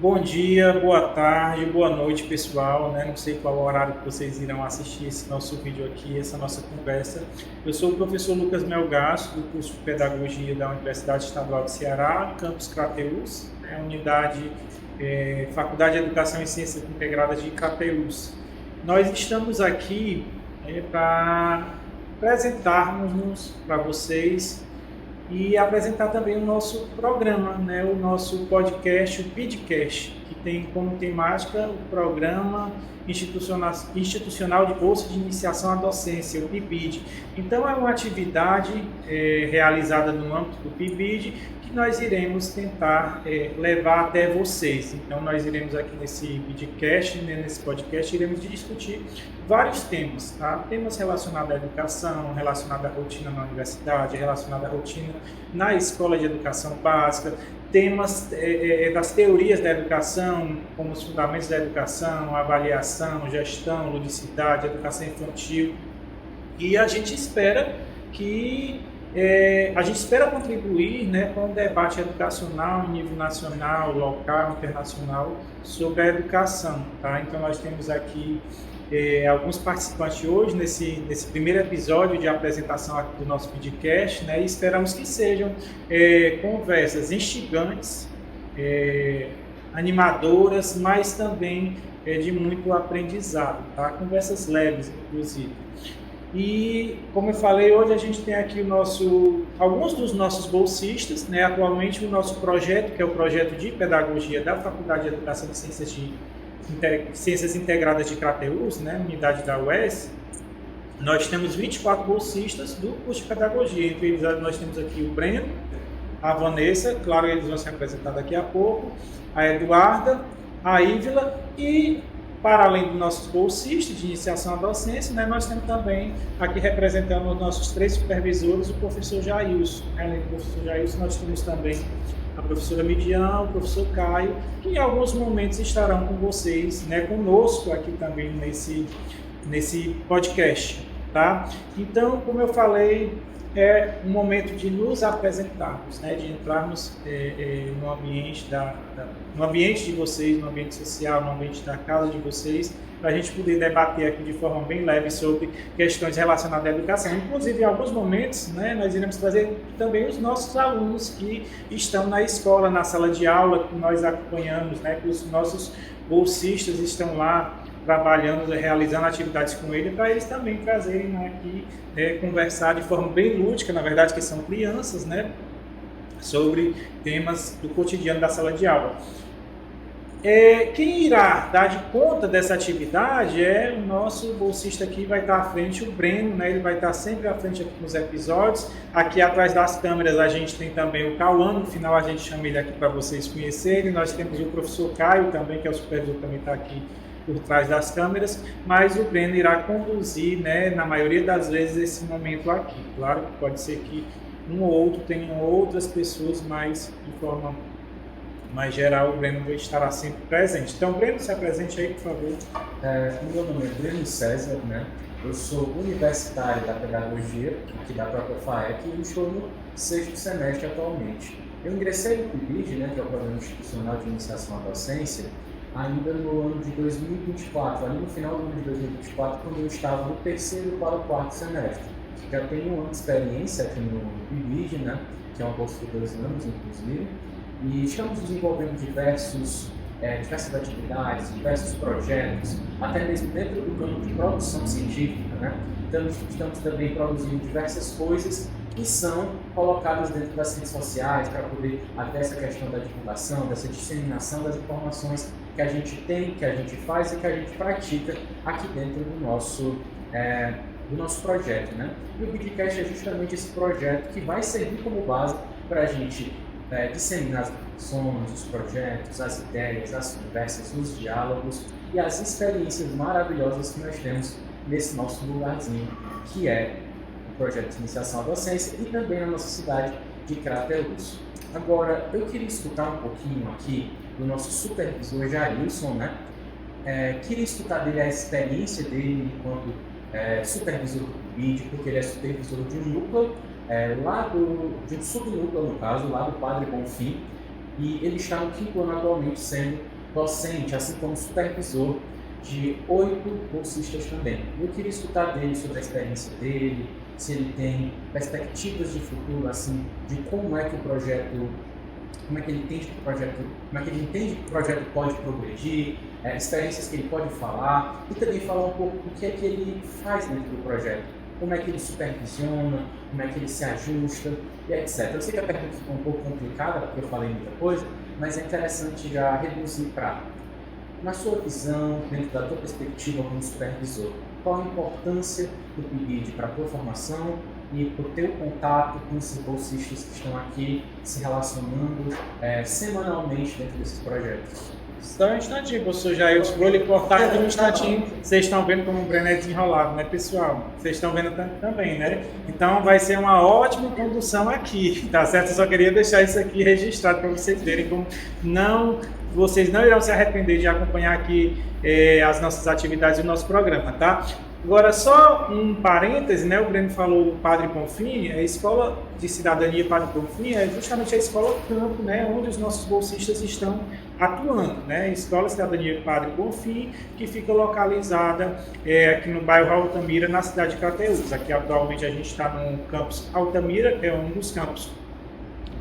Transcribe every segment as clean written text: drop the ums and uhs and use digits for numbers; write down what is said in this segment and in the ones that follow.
Bom dia, boa tarde, boa noite, pessoal, né? Não sei qual horário que vocês irão assistir esse nosso vídeo aqui, essa nossa conversa. Eu sou o professor Lucas Melgaço, do curso de Pedagogia da Universidade Estadual de Ceará, campus Crateús, né? Unidade Faculdade de Educação e Ciências Integradas de Crateús. Nós estamos aqui para apresentarmos para vocês e apresentar também o nosso programa, né, o nosso podcast, o PIDcast, que tem como temática o Programa Institucional de Bolsa de Iniciação à Docência, o PIBID. Então, é uma atividade realizada no âmbito do PIBID que nós iremos tentar levar até vocês. Então, nós iremos aqui nesse PIDcast, né, nesse podcast, iremos discutir vários temas, tá? Temas relacionados à educação, relacionados à rotina na universidade, relacionados à rotina na escola de educação básica, temas das teorias da educação, como os fundamentos da educação, avaliação, gestão, ludicidade, educação infantil. E a gente espera contribuir, né, com o debate educacional em nível nacional, local, internacional sobre a educação, tá? Então nós temos aqui alguns participantes hoje nesse primeiro episódio de apresentação aqui do nosso podcast, né? E esperamos que sejam conversas instigantes, animadoras, mas também de muito aprendizado, tá? Conversas leves, inclusive. E, como eu falei, hoje a gente tem aqui alguns dos nossos bolsistas, né? Atualmente o nosso projeto, que é o projeto de pedagogia da Faculdade de Educação e Ciências Integradas de Crateús, né? Unidade da UES, nós temos 24 bolsistas do curso de pedagogia. Entre eles nós temos aqui o Breno, a Vanessa, claro, eles vão se apresentar daqui a pouco, a Eduarda, a Ívila e, para além dos nossos bolsistas de iniciação à docência, né, nós temos também aqui representando os nossos 3 supervisores, o professor Jailson. Além do professor Jailson, nós temos também a professora Midian, o professor Caio, que em alguns momentos estarão com vocês, né, conosco aqui também nesse podcast, tá? Então, como eu falei, é um momento de nos apresentarmos, né, de entrarmos no ambiente no ambiente de vocês, no ambiente social, no ambiente da casa de vocês, para a gente poder debater aqui de forma bem leve sobre questões relacionadas à educação. Inclusive, em alguns momentos, né, nós iremos trazer também os nossos alunos que estão na escola, na sala de aula, que nós acompanhamos, né, que os nossos bolsistas estão lá trabalhando, realizando atividades com ele, para eles também trazerem, né, aqui, conversar de forma bem lúdica, na verdade, que são crianças, né, sobre temas do cotidiano da sala de aula. Quem irá dar de conta dessa atividade é o nosso bolsista aqui, vai estar à frente, o Breno, né? Ele vai estar sempre à frente aqui nos episódios. Aqui atrás das câmeras a gente tem também o Cauã, no final a gente chama ele aqui para vocês conhecerem. Nós temos o professor Caio também, que é o supervisor, também está aqui por trás das câmeras, mas o Breno irá conduzir, né, na maioria das vezes, esse momento aqui. Claro que pode ser que um ou outro tenham outras pessoas, mas de forma mais geral, o Breno estará sempre presente. Então, Breno, se apresente aí, por favor. Meu nome é Breno César, né? Eu sou universitário da pedagogia, aqui da própria FAEC, e estou no 6º semestre atualmente. Eu ingressei no PIBID, né, que é o Programa Institucional de Iniciação à Docência, ainda no ano de 2024, ali no final do ano de 2024, quando eu estava no 3º para o 4º semestre. Já tenho um ano de experiência aqui no PIBID, né, que é uma bolsa de 2 anos, inclusive, e estamos desenvolvendo diversas atividades, diversos projetos, até mesmo dentro do campo de produção científica, né? Então, estamos também produzindo diversas coisas que são colocadas dentro das redes sociais para poder haver essa questão da divulgação, dessa disseminação das informações que a gente tem, que a gente faz e que a gente pratica aqui dentro do nosso projeto, né? E o PIDcast é justamente esse projeto que vai servir como base para a gente disseminar as informações, os projetos, as ideias, as conversas, os diálogos e as experiências maravilhosas que nós temos nesse nosso lugarzinho, que é o projeto de iniciação à docência e também na nossa cidade de Crateús. Agora, eu queria escutar um pouquinho aqui do nosso supervisor Jailson, né? Queria escutar dele a experiência dele enquanto supervisor do PIBID, porque ele é supervisor de um núcleo, de um subnúcleo, no caso, lá do Padre Bonfim, e ele está no 5º ano atualmente sendo docente, assim como supervisor de 8 bolsistas também. Eu queria escutar dele sobre a experiência dele, se ele tem perspectivas de futuro, assim, de como é que o projeto, como é que ele entende que o projeto, como é que ele entende que o projeto pode progredir, experiências que ele pode falar, e também falar um pouco do que é que ele faz dentro do projeto, como é que ele supervisiona, como é que ele se ajusta, e etc. Eu sei que a pergunta ficou um pouco complicada, porque eu falei muita coisa, mas é interessante já reduzir para, na sua visão, dentro da tua perspectiva como supervisor, qual a importância do PIBID para a tua formação e para o teu contato com esses bolsistas que estão aqui se relacionando semanalmente dentro desses projetos? Só um instantinho, professor Jair, vou lhe cortar aqui um instantinho. Vocês estão vendo como o Breno é desenrolado, né, pessoal? Vocês estão vendo também, né? Então vai ser uma ótima condução aqui, tá certo? Eu só queria deixar isso aqui registrado para vocês verem como vocês não irão se arrepender de acompanhar aqui as nossas atividades e o nosso programa, tá? Agora, só um parêntese, né? O Breno falou do Padre Bonfim, a Escola de Cidadania Padre Bonfim é justamente a escola campo, né? Onde os nossos bolsistas estão atuando, né? Escola de Cidadania Padre Bonfim, que fica localizada aqui no bairro Altamira, na cidade de Crateús. Aqui atualmente a gente está no campus Altamira, que é um dos campos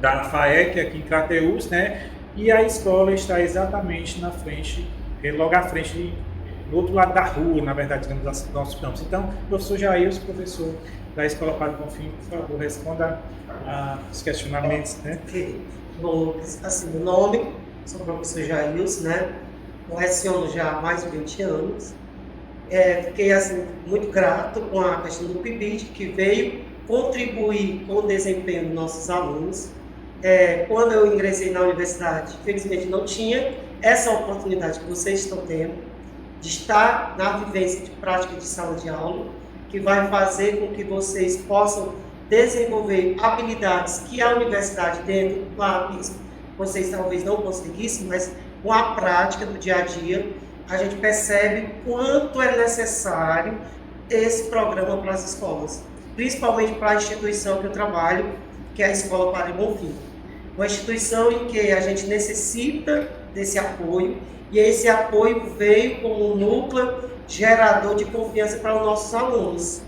da FAEC aqui em Crateús, né? E a escola está exatamente na frente, logo à frente, do outro lado da rua, na verdade, digamos, do nosso campus. Então, professor Jair, professor da Escola Padre Bonfim, por favor, responda aos questionamentos, né? Bom, assim, meu nome, sou o professor Jair, né? Eu leciono já há mais de 20 anos. Fiquei, assim, muito grato com a questão do PIBID, que veio contribuir com o desempenho dos nossos alunos. Quando eu ingressei na universidade, infelizmente não tinha essa oportunidade que vocês estão tendo, de estar na vivência de prática de sala de aula, que vai fazer com que vocês possam desenvolver habilidades que a universidade dentro, claro, vocês talvez não conseguissem, mas com a prática do dia a dia, a gente percebe quanto é necessário esse programa para as escolas, principalmente para a instituição que eu trabalho, que é a Escola Padre Bonfim. Uma instituição em que a gente necessita desse apoio, e esse apoio veio como um núcleo gerador de confiança para os nossos alunos.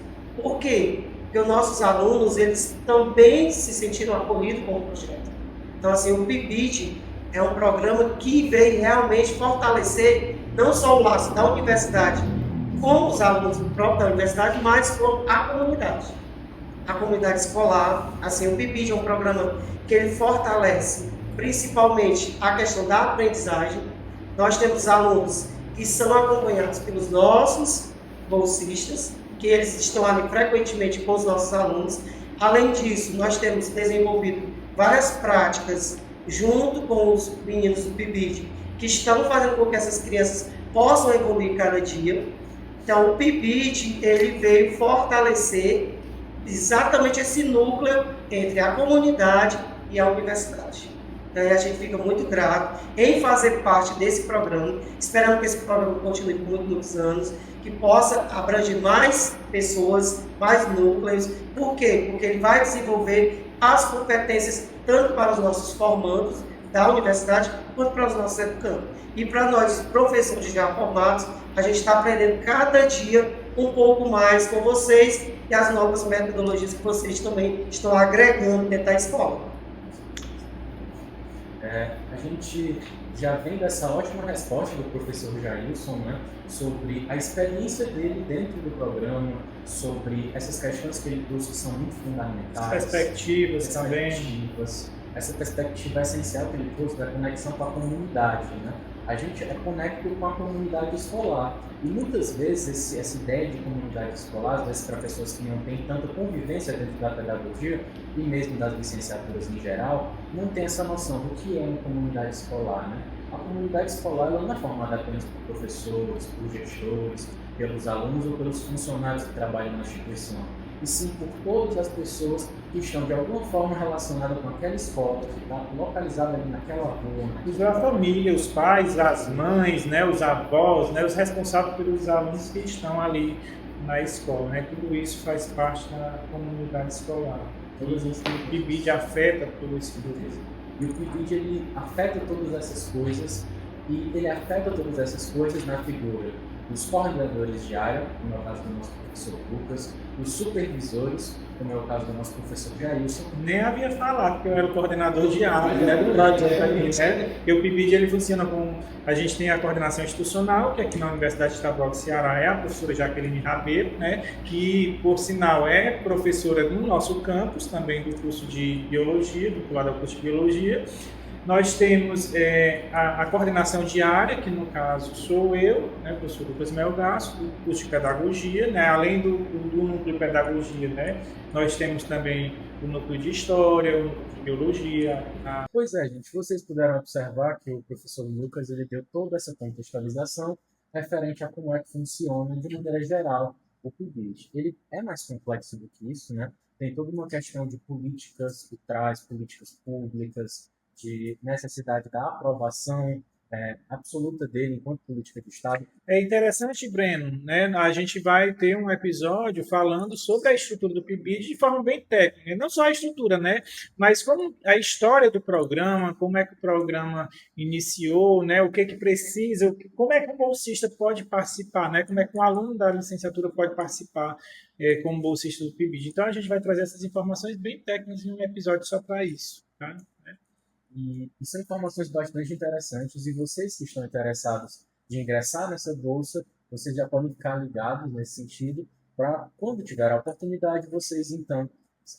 Por quê? Porque os nossos alunos, eles também se sentiram acolhidos com o projeto. Então, assim, o PIBID é um programa que veio realmente fortalecer não só o laço da universidade com os alunos próprios da universidade, mas com a comunidade escolar. Assim, o PIBID é um programa que ele fortalece principalmente a questão da aprendizagem. Nós temos alunos que são acompanhados pelos nossos bolsistas, que eles estão ali frequentemente com os nossos alunos. Além disso, nós temos desenvolvido várias práticas junto com os meninos do PIBID, que estão fazendo com que essas crianças possam evoluir cada dia. Então, o PIBID, ele veio fortalecer exatamente esse núcleo entre a comunidade e a universidade. A gente fica muito grato em fazer parte desse programa, esperando que esse programa continue por muitos anos, que possa abranger mais pessoas, mais núcleos. Por quê? Porque ele vai desenvolver as competências tanto para os nossos formandos da universidade, quanto para os nossos educandos. E para nós, professores já formados, a gente está aprendendo cada dia um pouco mais com vocês e as novas metodologias que vocês também estão agregando dentro da escola. A gente já vem dessa ótima resposta do professor Jailson, né, sobre a experiência dele dentro do programa, sobre essas questões que ele trouxe que são muito fundamentais. Perspectivas também. Essa perspectiva essencial que ele trouxe da conexão com a comunidade, né? A gente é conecto com a comunidade escolar. E muitas vezes essa ideia de comunidade escolar, às vezes para pessoas que não têm tanta convivência dentro da pedagogia e mesmo das licenciaturas em geral, não tem essa noção do que é uma comunidade escolar, né? A comunidade escolar ela não é formada apenas por professores, por gestores, pelos alunos ou pelos funcionários que trabalham na instituição, e sim por todas as pessoas que estão de alguma forma relacionadas com aquela escola, que está localizada ali naquela rua. A família, os pais, as mães, né, os avós, né, os responsáveis pelos alunos que estão ali na escola, né? Tudo isso faz parte da comunidade escolar. Todas as PIBID afeta tudo isso. E o PIBID, ele afeta todas essas coisas, e ele afeta todas essas coisas na figura dos coordenadores de área, como é o caso do nosso professor Lucas, dos supervisores, como é o caso do nosso professor Jailson. Nem havia falado que eu era o coordenador de área, né, do projeto ali, né? E o PIBID, ele funciona com... A gente tem a coordenação institucional, que aqui na Universidade Estadual do Ceará é a professora Jaqueline Rabeiro, né? Que, por sinal, é professora do nosso campus, também do curso de Biologia, vinculada ao curso de Biologia. Nós temos a coordenação diária, que no caso sou eu, né, professor Lucas Melgaço, do curso de Pedagogia, né, além do núcleo de Pedagogia, né, nós temos também o núcleo de História, o núcleo de Biologia. Pois é, gente, vocês puderam observar que o professor Lucas ele deu toda essa contextualização referente a como é que funciona, de maneira geral, o PIBID. Ele é mais complexo do que isso, né? Tem toda uma questão de políticas por trás, políticas públicas, de necessidade da aprovação absoluta dele enquanto política de Estado. É interessante, Breno, né? A gente vai ter um episódio falando sobre a estrutura do PIBID de forma bem técnica, e não só a estrutura, né? Mas como a história do programa, como é que o programa iniciou, né? O que que precisa, como é que um bolsista pode participar, né? Como é que um aluno da licenciatura pode participar como bolsista do PIBID. Então a gente vai trazer essas informações bem técnicas em um episódio só para isso, tá? E são informações bastante interessantes, e vocês que estão interessados de ingressar nessa bolsa, vocês já podem ficar ligados nesse sentido, para quando tiver a oportunidade, vocês então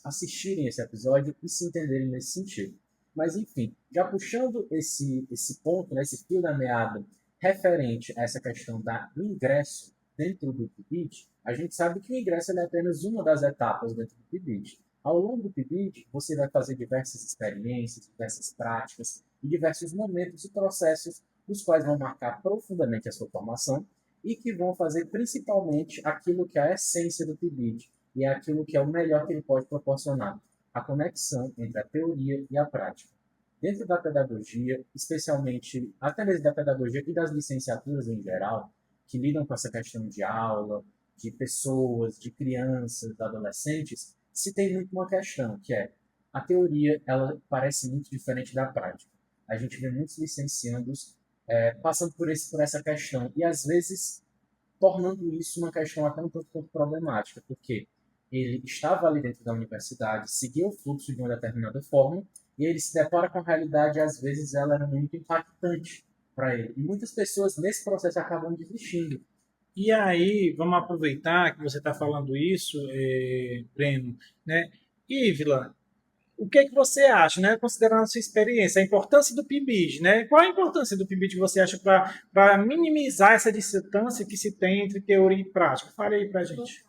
assistirem esse episódio e se entenderem nesse sentido. Mas enfim, já puxando esse ponto, né, esse fio da meada referente a essa questão do ingresso dentro do PIBID, a gente sabe que o ingresso é apenas uma das etapas dentro do PIBID. Ao longo do PIBID, você vai fazer diversas experiências, diversas práticas e diversos momentos e processos os quais vão marcar profundamente a sua formação e que vão fazer principalmente aquilo que é a essência do PIBID e é aquilo que é o melhor que ele pode proporcionar, a conexão entre a teoria e a prática. Dentro da pedagogia, especialmente até mesmo da pedagogia e das licenciaturas em geral, que lidam com essa questão de aula, de pessoas, de crianças, de adolescentes, se tem muito uma questão, que é a teoria, ela parece muito diferente da prática. A gente vê muitos licenciandos passando por essa questão e, às vezes, tornando isso uma questão até um pouco problemática, porque ele estava ali dentro da universidade, seguia o fluxo de uma determinada forma, e ele se depara com a realidade, e, às vezes, ela era muito impactante para ele. E muitas pessoas, nesse processo, acabam desistindo. E aí, vamos aproveitar que você está falando isso, Breno, né? Ívila, o que é que você acha, né? Considerando a sua experiência, a importância do PIBID, né? Qual a importância do PIBID que você acha para minimizar essa distância que se tem entre teoria e prática? Fale aí para a gente.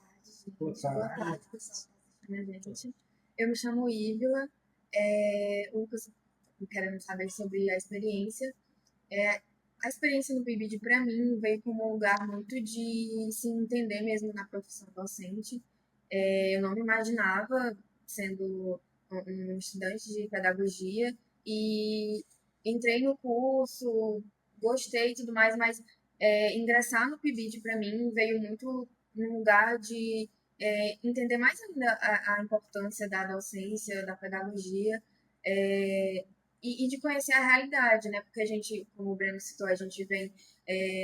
Boa tarde, pessoal. Eu me chamo Ívila. O Lucas querendo saber sobre a experiência. A experiência no PIBID, para mim, veio como um lugar muito de se entender mesmo na profissão docente. Eu não me imaginava sendo um estudante de pedagogia e entrei no curso, gostei e tudo mais, mas ingressar no PIBID, para mim, veio muito num lugar de entender mais ainda a importância da docência, da pedagogia, e de conhecer a realidade, né? Porque a gente, como o Breno citou, a gente vem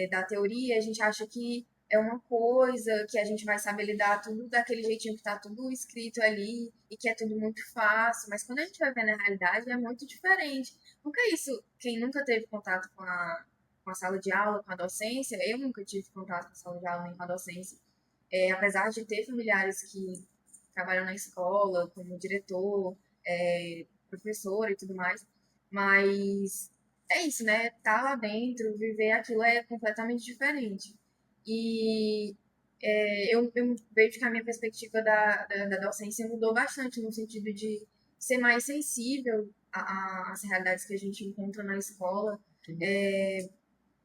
da teoria, a gente acha que é uma coisa, que a gente vai saber lidar tudo daquele jeitinho que está tudo escrito ali e que é tudo muito fácil, mas quando a gente vai ver na realidade é muito diferente. Porque isso, quem nunca teve contato com a sala de aula, com a docência, eu nunca tive contato com a sala de aula nem com a docência, apesar de ter familiares que trabalham na escola, como diretor, professor e tudo mais, mas é isso, né? Tá lá dentro, viver aquilo é completamente diferente. E eu vejo que a minha perspectiva da docência mudou bastante, no sentido de ser mais sensível às realidades que a gente encontra na escola.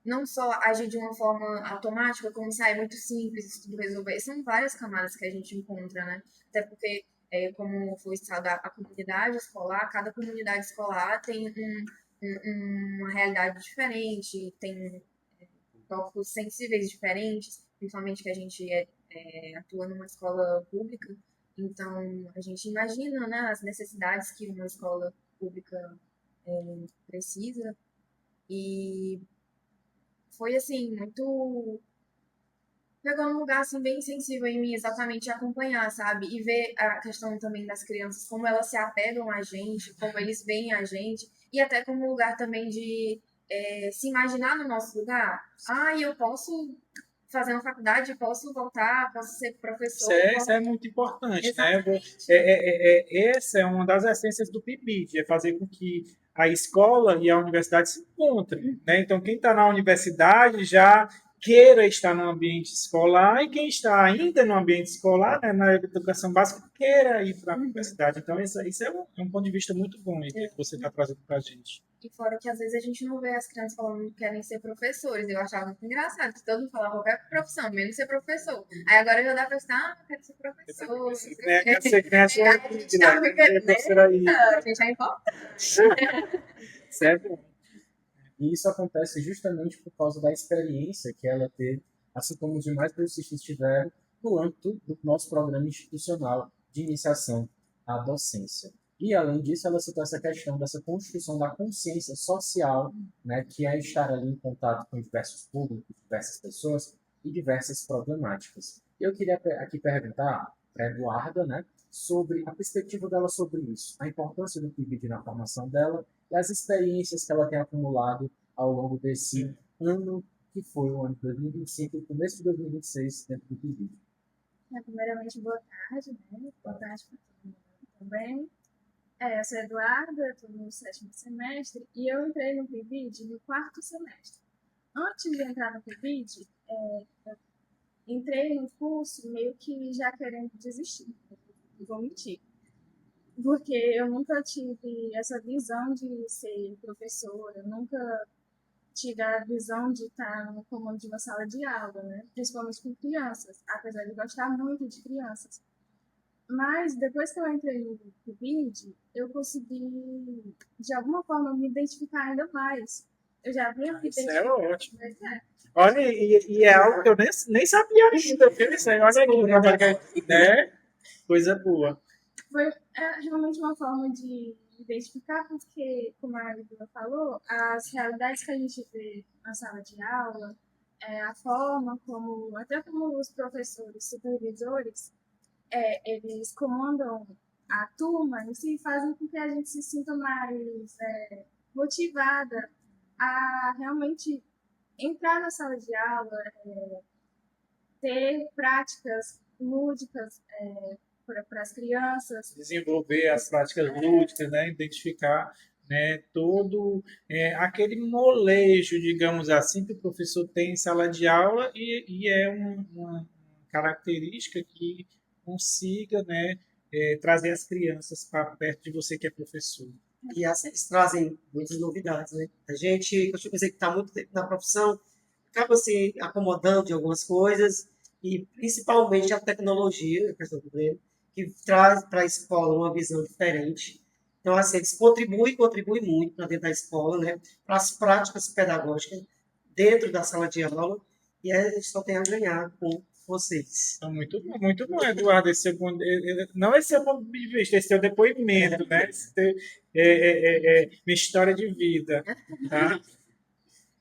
Não só agir de uma forma automática, como sai muito simples, tudo resolver. São várias camadas que a gente encontra, né? Até porque, como foi citado, a comunidade escolar, cada comunidade escolar tem uma realidade diferente, tem tópicos sensíveis diferentes, principalmente que a gente atua numa escola pública, então a gente imagina, né, as necessidades que uma escola pública precisa. E foi, assim, muito... Pegou num lugar, assim, bem sensível em mim, exatamente acompanhar, sabe? E ver a questão também das crianças, como elas se apegam a gente, como eles veem a gente, e até como um lugar também de se imaginar no nosso lugar. Ah, eu posso fazer uma faculdade, posso voltar, posso ser professor. Isso é muito importante, né? Exatamente. Essa é uma das essências do PIBID, é fazer com que a escola e a universidade se encontrem, né? Então, quem está na universidade já queira estar no ambiente escolar e quem está ainda no ambiente escolar, né, na educação básica, queira ir para a universidade. Então, isso é um ponto de vista muito bom aí que você está trazendo para a gente. E fora que às vezes a gente não vê as crianças falando que querem ser professores. Eu achava muito engraçado, que todo mundo falava qualquer profissão, menos ser professor. Aí agora já dá pra estar, quero ser professor. Quer ser criança, A gente tá vivendo, né? A gente é importante. Certo? E isso acontece justamente por causa da experiência que ela teve, assim como os demais bolsistas tiveram, no âmbito do nosso programa institucional de iniciação à docência. E, além disso, ela citou essa questão dessa construção da consciência social, né, que é estar ali em contato com diversos públicos, diversas pessoas e diversas problemáticas. Eu queria aqui perguntar para a Eduarda, né, sobre a perspectiva dela sobre isso, a importância do PIBID na formação dela e as experiências que ela tem acumulado ao longo desse ano, que foi o ano de 2025 e o começo de 2026 dentro do PIBID. Primeiramente, boa tarde, né? Boa tarde para todo mundo também. Eu sou a Eduarda, estou no 7º semestre e eu entrei no PIBID no 4º semestre. Antes de entrar no PIBID, eu entrei no curso meio que já querendo desistir, não vou mentir. Porque eu nunca tive essa visão de ser professora, nunca tive a visão de estar no comando de uma sala de aula, né? Principalmente com crianças, apesar de gostar muito de crianças. Mas depois que eu entrei no PIBID, eu consegui, de alguma forma, me identificar ainda mais. Eu já havia me Isso é identificado. ótimo. Olha, e é algo que eu nem sabia ainda, viu? Isso aí, olha aqui, né? Coisa boa. Foi realmente uma forma de identificar, porque, como a Lívia falou, as realidades que a gente vê na sala de aula, a forma como, até como os professores, supervisores, eles comandam a turma em si, fazem com que a gente se sinta mais motivada a realmente entrar na sala de aula, ter práticas lúdicas para as crianças. Desenvolver as práticas lúdicas, né? Identificar, né, todo aquele molejo, digamos assim, que o professor tem em sala de aula e é uma característica que consiga, né, trazer as crianças para perto de você que é professor. E assim, eles trazem muitas novidades, né? A gente, eu dizer que está muito tempo na profissão, acaba se acomodando de algumas coisas, e principalmente a tecnologia, a questão do Breno, que traz para a escola uma visão diferente. Então, assim, eles contribuem muito para dentro da escola, né? Para as práticas pedagógicas dentro da sala de aula, e a gente só tem a ganhar com vocês. Então, muito bom, Eduardo. Não esse é o ponto de vista, esse é o depoimento, né? Minha história de vida. Tá?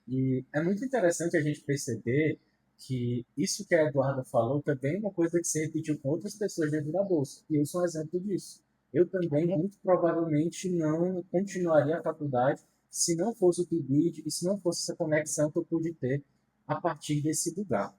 E é muito interessante a gente perceber que isso que a Eduarda falou também é uma coisa que se repetiu com outras pessoas dentro da Bolsa. E eu sou um exemplo disso. Eu também, muito provavelmente, não continuaria a faculdade se não fosse o PIBID e se não fosse essa conexão que eu pude ter a partir desse lugar.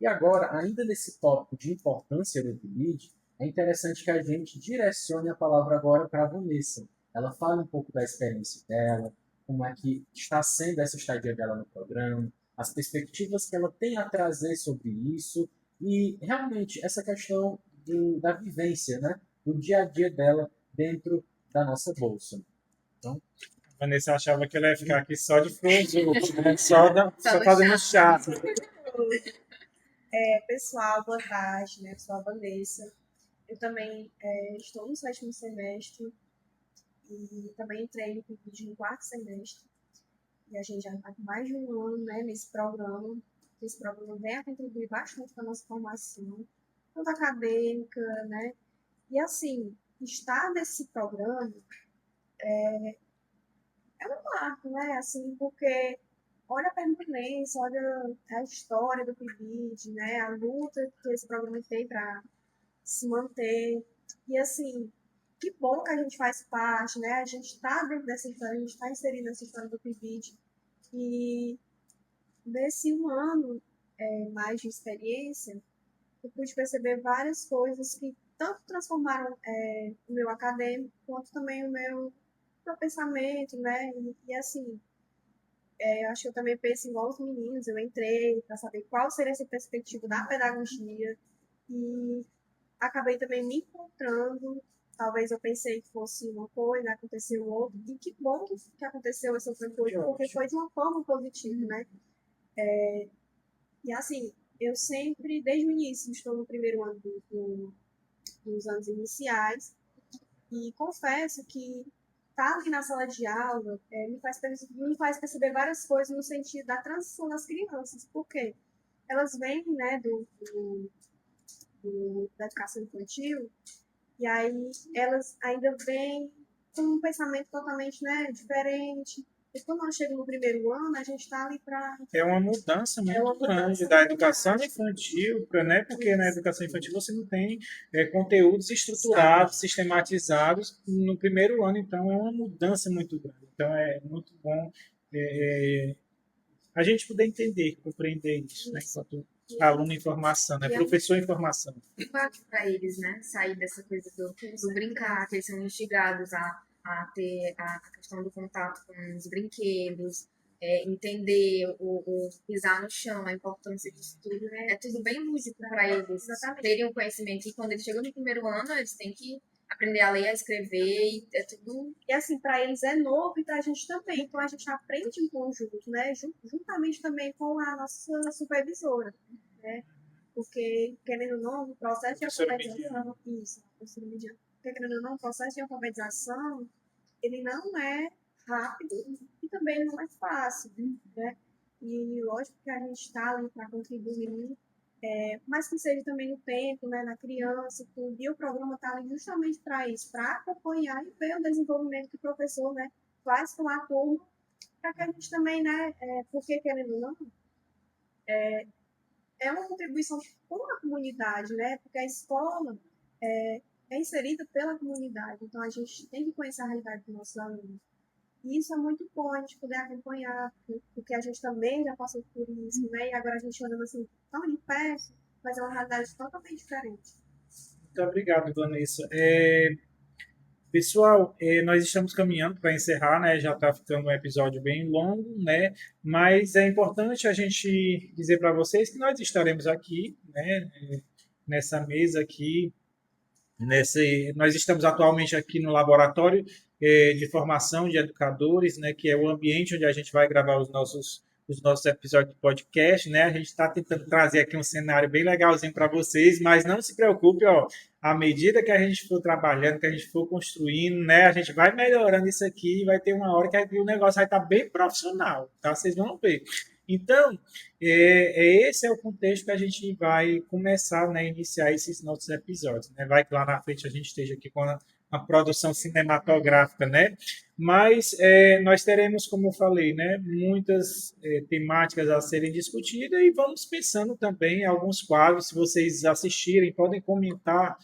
E agora, ainda nesse tópico de importância do PIBID, é interessante que a gente direcione a palavra agora para a Vanessa. Ela fala um pouco da experiência dela, como é que está sendo essa estadia dela no programa, as perspectivas que ela tem a trazer sobre isso e realmente essa questão da vivência, né, do dia a dia dela dentro da nossa bolsa. Então, a Vanessa achava que ela ia ficar aqui só de filosofia, né? só fazendo chá. Pessoal, boa tarde, né? Eu sou a Vanessa. Eu também estou no 7º semestre e também entrei no PIBID no 4º semestre. E a gente já está com mais de um ano, né, nesse programa. Esse programa vem a contribuir bastante para a nossa formação, tanto acadêmica, né? E assim, estar nesse programa é um marco, né? Assim, porque olha a permanência, olha a história do PIBID, né? A luta que esse programa tem para se manter. E assim, que bom que a gente faz parte, né? A gente está dentro dessa história, a gente está inserido nessa história do PIBID. E nesse um ano mais de experiência, eu pude perceber várias coisas que tanto transformaram o meu acadêmico, quanto também o meu pensamento, né? E assim, eu acho que eu também penso igual os meninos, eu entrei para saber qual seria essa perspectiva da pedagogia e acabei também me encontrando. Talvez eu pensei que fosse uma coisa, aconteceu outra, e que bom que aconteceu essa outra coisa, porque foi de uma forma positiva, né? E assim, eu sempre, desde o início, estou no primeiro ano dos anos iniciais, e confesso que estar aqui na sala de aula me faz perceber várias coisas no sentido da transição das crianças, porque elas vêm, né, da educação infantil, e aí elas ainda vêm com um pensamento totalmente, né, diferente. E quando nós chegamos no primeiro ano, a gente está ali para... É uma mudança muito grande da educação infantil, né? Porque na educação infantil você não tem conteúdos estruturados, sistematizados no primeiro ano, então é uma mudança muito grande. Então é muito bom a gente poder entender, compreender isso, né? Enquanto aluno em formação, né? Professor em formação. É fácil para eles, né? Sair dessa coisa do brincar, que eles são instigados a ter a questão do contato com os brinquedos, entender o pisar no chão, a importância disso tudo, né? É tudo bem lúdico para eles terem um conhecimento. E quando eles chegam no primeiro ano, eles têm que aprender a ler, a escrever, e é tudo... E assim, para eles é novo e para a gente também. Então a gente aprende em conjunto, né? Juntamente também com a nossa supervisora, né? Porque, querendo ou não, o processo de alfabetização... Isso, professora Midian. Porque, querendo ou não, o processo de alfabetização, ele não é rápido e também não é fácil, né? E lógico que a gente está ali para contribuir, mas que seja também no tempo, né, na criança, tudo. E o programa está ali justamente para isso, para acompanhar e ver o desenvolvimento que o professor, né, faz com a turma, para que a gente também, né, porque querendo ou não, é uma contribuição com a comunidade, né, porque a escola é inserida pela comunidade, então a gente tem que conhecer a realidade dos nossos alunos. E isso é muito bom a gente poder acompanhar, porque a gente também já passou por isso, né? E agora a gente olhando assim, tão de perto, mas é uma realidade totalmente diferente. Muito obrigado, Vanessa. Pessoal, nós estamos caminhando para encerrar, né? Já está ficando um episódio bem longo, né? Mas é importante a gente dizer para vocês que nós estaremos aqui, né? Nessa mesa aqui, nós estamos atualmente aqui no laboratório de formação de educadores, né, que é o ambiente onde a gente vai gravar os nossos episódios de podcast, né? A gente está tentando trazer aqui um cenário bem legalzinho para vocês, mas não se preocupe, ó, à medida que a gente for trabalhando, que a gente for construindo, né, a gente vai melhorando isso aqui e vai ter uma hora que o negócio vai estar bem profissional, tá? Vocês vão ver. Então, esse é o contexto que a gente vai começar, né, a iniciar esses nossos episódios, né? Vai que lá na frente a gente esteja aqui com a produção cinematográfica, né? Mas nós teremos, como eu falei, né, muitas temáticas a serem discutidas e vamos pensando também em alguns quadros. Se vocês assistirem, podem comentar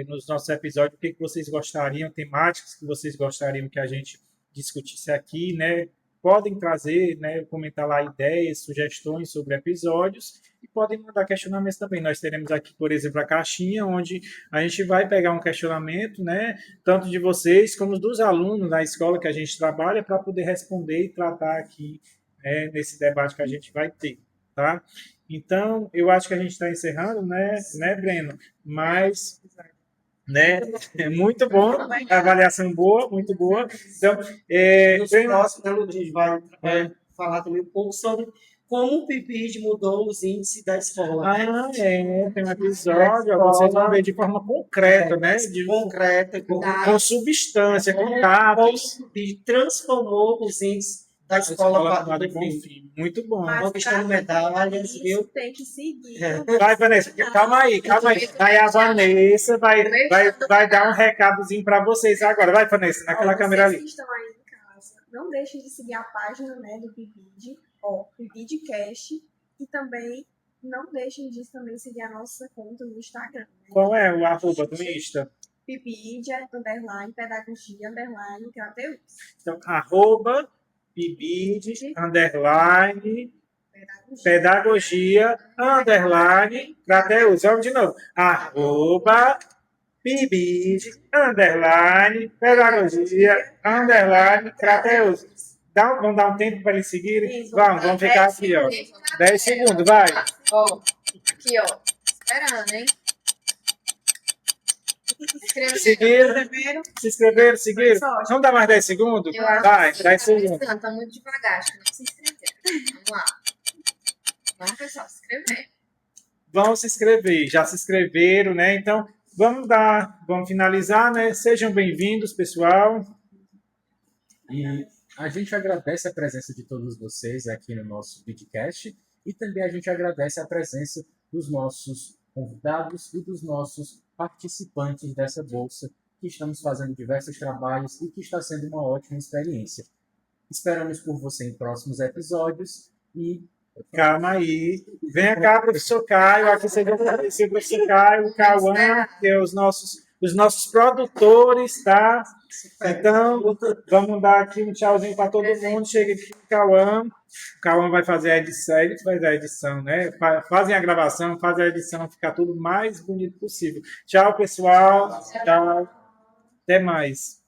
nos nossos episódios o que vocês gostariam, temáticas que vocês gostariam que a gente discutisse aqui, né? Podem trazer, né, comentar lá ideias, sugestões sobre episódios e podem mandar questionamentos também. Nós teremos aqui, por exemplo, a caixinha, onde a gente vai pegar um questionamento, né, tanto de vocês como dos alunos da escola que a gente trabalha, para poder responder e tratar aqui nesse debate que a gente vai ter, tá? Então, eu acho que a gente está encerrando, né, Breno? Mas... né? É muito bom, avaliação boa, muito boa. Então, nos próximos, né, a gente vai falar também um pouco sobre como o PIBID mudou os índices da escola. Tem um episódio, vocês vão ver de forma concreta, né? Concreta, com substância, com dados. Como o PIBID transformou os índices da escola para o Bonfim. Muito bom. Conquistando medalhas, viu? Tem que seguir. Vai, Vanessa, calma aí. Vai a Vanessa, vai dar um recadozinho para vocês agora. Vai, Vanessa, naquela câmera ali. Vocês que estão aí em casa, não deixem de seguir a página, né, do PIBID, ó, PIBIDcast, e também não deixem de também seguir a nossa conta no Instagram. Né? Qual é o arroba do Insta? PIBID, _, pedagogia, _ Crateus. Então, arroba pibid, underline, pedagogia, underline, Crateus. Vamos de novo. Arroba pibid, underline, pedagogia, underline, Crateus. Vamos dar um tempo para eles seguirem? Vamos ficar aqui, ó. 10 segundos, vai. Ó, aqui, ó. Esperando, hein? Seguiram? Se inscreveram, seguiram? Vamos dar mais 10 segundos? Vai, 10 segundos. Tá muito devagar, acho que não se inscreveram. Vamos lá. Vamos, pessoal, se inscrever. Vão se inscrever, já se inscreveram, né? Então, vamos finalizar, né? Sejam bem-vindos, pessoal. E a gente agradece a presença de todos vocês aqui no nosso podcast e também a gente agradece a presença dos nossos convidados e dos nossos participantes dessa bolsa, que estamos fazendo diversos trabalhos e que está sendo uma ótima experiência. Esperamos por você em próximos episódios e... Calma aí. Venha cá, professor Caio. Aqui você vai conhecer o professor Caio, o Cauã, que é os nossos produtores, tá? Então, vamos dar aqui um tchauzinho para todo mundo. Chega aqui o Cauã. O Cauã vai fazer a edição, ele que vai fazer a edição, né? Fazem a gravação, fazem a edição, ficar tudo mais bonito possível. Tchau, pessoal. Tchau. Até mais.